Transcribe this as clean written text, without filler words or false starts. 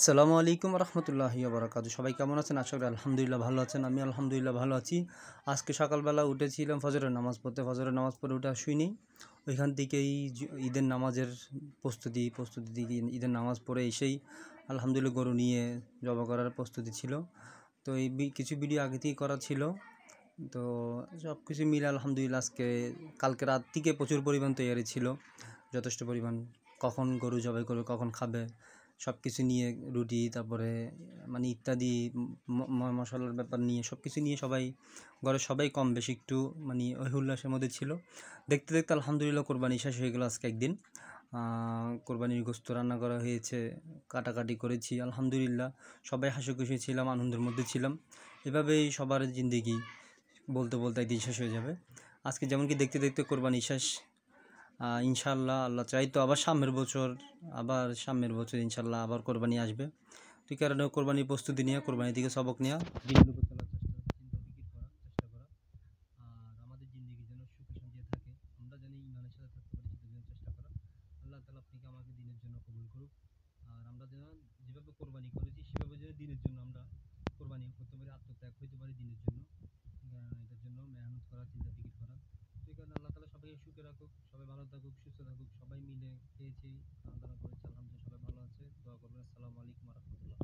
আসসালামু আলাইকুম রহমতুল্লাহি বারাকাতু। সবাই কেমন আছেন? আশা করি আলহামদুলিল্লাহ ভালো আছেন। আমি আলহামদুলিল্লাহ ভালো আছি। আজকে সকালবেলা উঠেছিলাম ফজরের নামাজ পড়তে। ফজরের নামাজ পড়ে উঠে আর শুইনি। ওইখান থেকেই ঈদের নামাজের প্রস্তুতি দিকে ঈদের নামাজ পড়ে এসেই আলহামদুলিল্লাহ গরু নিয়ে জবাই করার প্রস্তুতি ছিল। তো এই কিছু ভিডিও আগে থেকেই করা ছিল। তো সব কিছু মিলে আলহামদুলিল্লাহ আজকে কালকে রাত থেকে প্রচুর পরিমাণ তৈরি ছিল, যথেষ্ট পরিমাণ। কখন গরু জবাই করবে, কখন খাবে, সব কিছু নিয়ে রুটি, তারপরে মানে ইত্যাদি মশলার ব্যাপার নিয়ে সব কিছু নিয়ে ঘরের সবাই কম বেশি একটু মানে ওই উল্লাসের মধ্যে ছিল। দেখতে দেখতে আলহামদুলিল্লাহ কোরবানি শেষ হয়ে গেলো আজকে একদিন। কোরবানির গোস্ত রান্না করা হয়েছে, কাটাকাটি করেছি আলহামদুলিল্লাহ। সবাই হাসি খুশি ছিলাম, আনন্দের মধ্যে ছিলাম। এভাবেই সবার জিন্দেগি বলতে বলতে একদিন শেষ হয়ে যাবে। আজকে যেমন কি দেখতে দেখতে কোরবানি শেষ। ইনশাআল্লাহ আল্লাহ চাই তো আবার সামনের বছর ইনশাআল্লাহ আবার কোরবানি আসবে। তো কারণে কোরবানির প্রস্তুতি নিয়ে, কোরবানি থেকে সবক নেওয়া, দিনের উপর চলার চেষ্টা করা। আর আমাদের জিন্দেগি যেন সুখে শান্তিতে থাকে, আমরা যেন ইমানের সাথে থাকতে পারি সেটার জন্য চেষ্টা করা। আল্লাহ তাআলা আপনাকে আমাকে দিনের জন্য কবুল করুক। আর আমরা যেন যেভাবে কোরবানি করেছি সেভাবে যেন দিনের জন্য আমরা কোরবানি করতে পারি, আত্মত্যাগ হইতে পারি দিনের জন্য। এটার জন্য মেহনত করা, চিন্তা ফিকির করা। সেই কারণে আল্লাহ তাআলা সবাইকে সুখে রাখুক, সবাই ভালো থাকুক, সুস্থ থাকুক। সবাই মিলে খেয়েছি, খাওয়া দাওয়া করেছি আলহামদুলিল্লাহ, সবাই ভালো আছে। দোয়া করবেন। আসসালামু আলাইকুম ওয়া রাহমাতুল্লাহ।